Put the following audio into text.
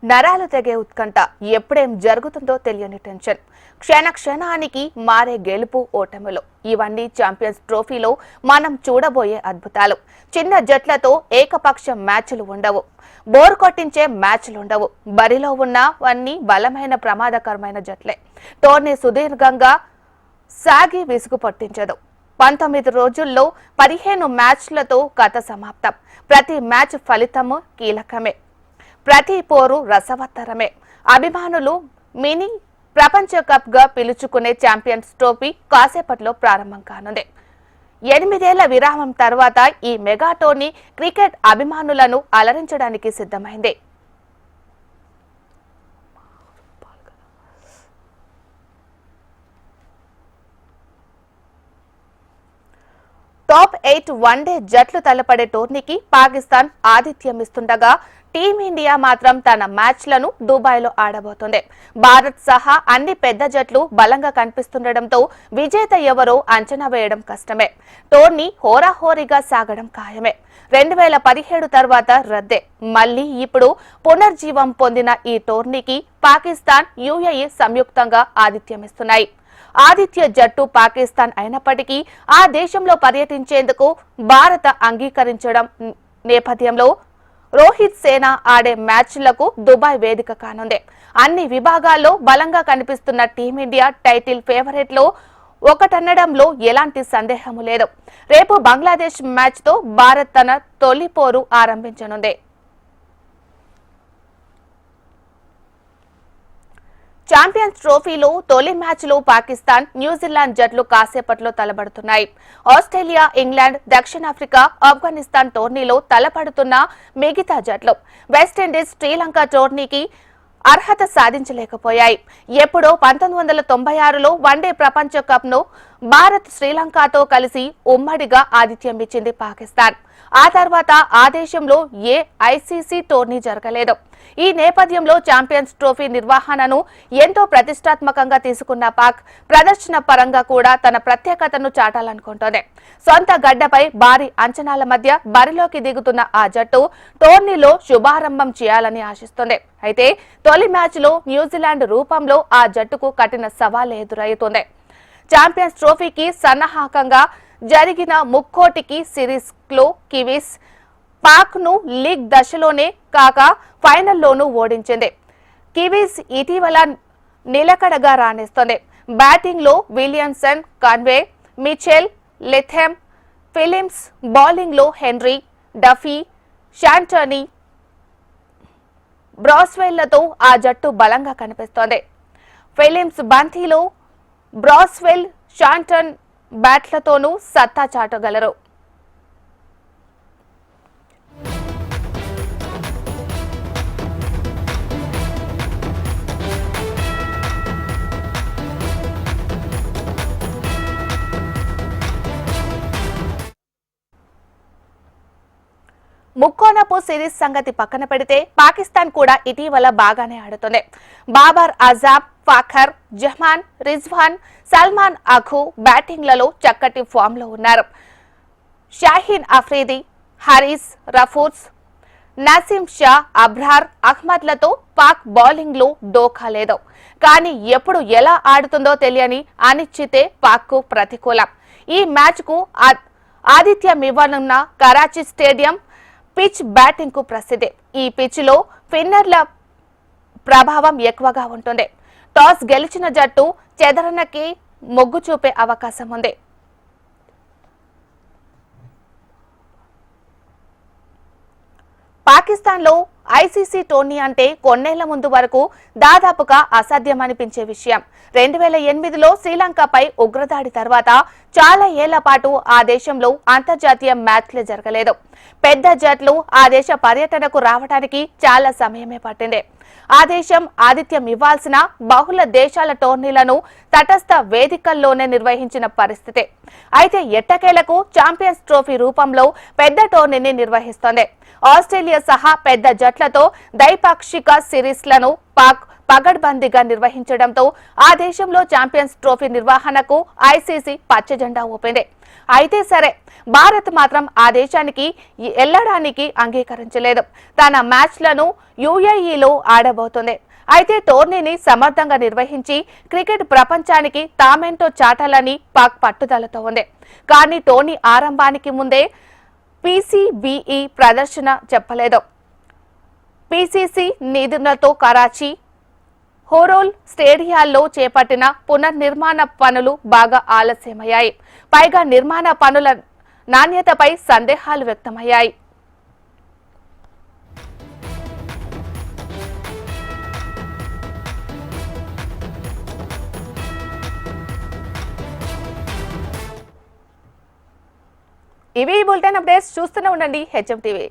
నరాలు తెగే ఉత్కంఠ, ఎప్పుడేం జరుగుతుందో తెలియని టెన్షన్, క్షణానికి మారే గెలుపు ఓటములు, ఇవన్నీ ఛాంపియన్స్ ట్రోఫీలో మనం చూడబోయే అద్భుతాలు. చిన్న జట్లతో ఏకపక్ష మ్యాచ్లు ఉండవు, బోర్ కొట్టించే మ్యాచ్లు ఉండవు. బరిలో ఉన్నవన్నీ బలమైన ప్రమాదకరమైన జట్లే. టోర్నీ సుదీర్ఘంగా సాగి విసుగు పట్టించదు. 19 రోజుల్లో 15 మ్యాచ్లతో కథ సమాప్తం. ప్రతి మ్యాచ్ ఫలితము కీలకమే, ప్రతి పోరు రసవత్తరమే. అభిమానులు మినీ ప్రపంచ కప్ గా పిలుచుకునే ఛాంపియన్స్ ట్రోఫీ కాసేపట్లో ప్రారంభం కానుంది. 8 ఏళ్ల విరామం తర్వాత ఈ మెగా టోర్నీ క్రికెట్ అభిమానులను అలరించడానికి సిద్ధమైంది. టాప్ 8 వన్డే జట్లు తలపడే టోర్నీకి పాకిస్తాన్ ఆతిథ్యం ఇస్తుండగా టీమిండియా మాత్రం తన మ్యాచ్లను దుబాయ్లో ఆడబోతోంది. భారత్ సహా అన్ని పెద్ద జట్లు బలంగా కనిపిస్తుండటంతో విజేత ఎవరో అంచనా వేయడం కష్టమే. టోర్నీ హోరాహోరీగా సాగడం ఖాయమే. 2017 తర్వాత రద్దే, మళ్లీ ఇప్పుడు పునర్జీవం పొందిన ఈ టోర్నీకి పాకిస్తాన్, యుఏఈ సంయుక్తంగా ఆతిథ్యమిస్తున్నాయి. ఆతిథ్య జట్టు పాకిస్తాన్ అయినప్పటికీ ఆ దేశంలో పర్యటించేందుకు భారత అంగీకరించడం నేపథ్యంలో రోహిత్ సేన ఆడే మ్యాచ్లకు దుబాయ్ వేదిక కానుంది. అన్ని విభాగాల్లో బలంగా కనిపిస్తున్న టీమిండియా టైటిల్ ఫేవరెట్ లో ఒకటనడంలో ఎలాంటి సందేహము లేదు. రేపు బంగ్లాదేశ్ మ్యాచ్ తో భారత్ తన తొలి పోరు ఆరంభించనుంది. ఛాంపియన్స్ ట్రోఫీలో తొలి మ్యాచ్లో పాకిస్తాన్, న్యూజిలాండ్ జట్లు కాసేపట్లో తలపడుతున్నాయి. ఆస్ట్రేలియా, ఇంగ్లాండ్, దక్షిణాఫ్రికా, ఆఫ్ఘనిస్తాన్ టోర్నీలో తలపడుతున్న మిగతా జట్లు వెస్టిండీస్, శ్రీలంక టోర్నీకి అర్హత సాధించలేకపోయాయి. ఎప్పుడో 1996లో వన్డే ప్రపంచ కప్ ను భారత్, శ్రీలంకతో కలిసి ఉమ్మడిగా ఆతిథ్యం ఇచ్చింది పాకిస్తాన్. ఆ తర్వాత ఆ దేశంలో ఏ ఐసీసీ టోర్నీ జరగలేదు. ఈ నేపథ్యంలో ఛాంపియన్స్ ట్రోఫీ నిర్వహణను ఎంతో ప్రతిష్టాత్మకంగా తీసుకున్న పాక్ ప్రదర్శన పరంగా కూడా తన ప్రత్యేకతను చాటాలనుకుంటోంది. సొంత గడ్డపై భారీ అంచనాల మధ్య బరిలోకి దిగుతున్న ఆ జట్టు టోర్నీలో శుభారంభం చేయాలని ఆశిస్తోంది. అయితే తొలి మ్యాచ్లో న్యూజిలాండ్ రూపంలో ఆ జట్టుకు కఠిన సవాల్ ఎదురవుతోంది. ఛాంపియన్స్ ట్రోఫీకి సన్నాహకంగా జరిగిన ముక్కోటికి సిరీస్ లో కివీస్ పాక్ ను లీగ్ దశలోనే కాక ఫైనల్లోనూ ఓడించింది. కివీస్ ఇటీవల నిలకడగా రాణిస్తోంది. బ్యాటింగ్ లో Williamson, Conway, Mitchell, Latham, Phillips, bowling లో హెన్రీ, డఫీ, షాంటనీ, బ్రాస్వెల్లతో ఆ జట్టు బలంగా కనిపిస్తోంది. ఫిలిప్స్ బంతిలో, బ్రాస్వెల్, షాంటన్ బ్యాట్లతోనూ సత్తా చాటగలరు. ముక్కోనపు సిరీస్ సంగతి పక్కన పెడితే పాకిస్తాన్ కూడా ఇటీవల బాగానే ఆడుతుంది. బాబర్ అజామ్, ఫాఖర్ జమాన్, రిజ్వాన్, సల్మాన్ అఖు బ్యాటింగ్లలో చక్కటి ఫామ్ లో ఉన్నారు. షాహీన్ అఫ్రీది, హరీస్, రఫూజ్, నసీం షా, అబ్రార్ అహ్మద్లతో పాక్ బౌలింగ్ లో డోకా లేదు. కానీ ఎప్పుడు ఎలా ఆడుతుందో తెలియని అనిశ్చితే పాక్ కు ప్రతికూలం. ఈ మ్యాచ్ కు ఆతిథ్యమివ్వనున్న కరాచీ స్టేడియం పిచ్ బ్యాటింగ్ కు ప్రసిద్ధి. ఈ పిచ్ లో స్పిన్నర్ల ప్రభావం ఎక్కువగా ఉంటుంది. టాస్ గెలిచిన జట్టు చెదరనకి మొగ్గు చూపే అవకాశం ఉంది. పాకిస్తాన్ లో ఐసీసీ టోర్నీ అంటే కొన్నేళ్ల ముందు వరకు దాదాపుగా అసాధ్యమనిపించే విషయం. 2008లో శ్రీలంకపై ఉగ్రదాడి తర్వాత చాలా ఏళ్ల పాటు ఆ దేశంలో అంతర్జాతీయ మ్యాచ్లే జరగలేదు. పెద్ద జట్లు ఆ దేశ పర్యటనకు రావడానికి చాలా సమయమే పట్టింది. ఆ దేశం ఆతిథ్యం ఇవ్వాల్సిన బహుళ దేశాల టోర్నీలను తటస్థ వేదికల్లోనే నిర్వహించిన పరిస్థితి. అయితే ఎట్టకేలకు ఛాంపియన్స్ ట్రోఫీ రూపంలో పెద్ద టోర్నీని నిర్వహిస్తోంది. ఆస్ట్రేలియా సహా పెద్ద జట్లతో ద్వైపాక్షిక సిరీస్లను పాక్ పగడ్బందీగా నిర్వహించడంతో ఆ దేశంలో ఛాంపియన్స్ ట్రోఫీ నిర్వహణకు ఐసీసీ పచ్చజెండా ఊపింది. అయితే సరే, భారత్ మాత్రం ఆ దేశానికి వెళ్లడానికి అంగీకరించలేదు. తన మ్యాచ్లను యుఏఈలో ఆడబోతోంది. అయితే టోర్నీని సమర్థంగా నిర్వహించి క్రికెట్ ప్రపంచానికి తామేంటో చాటాలని పాక్ పట్టుదలతో ఉంది. కానీ టోర్నీ ఆరంభానికి ముందే పీసీబీఈ ప్రదర్శన చెప్పలేదు. పీసీసీ నిధులతో కరాచీ, హోరోల్ స్టేడియాల్లో చేపట్టిన పునర్నిర్మాణ పనులు బాగా ఆలస్యమయ్యాయి. పైగా నిర్మాణ పనుల నాణ్యతపై సందేహాలు వ్యక్తమయ్యాయి. ఇవి బులెటిన్ అప్డేట్స్. చూస్తూనే ఉండండి హెచ్ఎం టీవీ.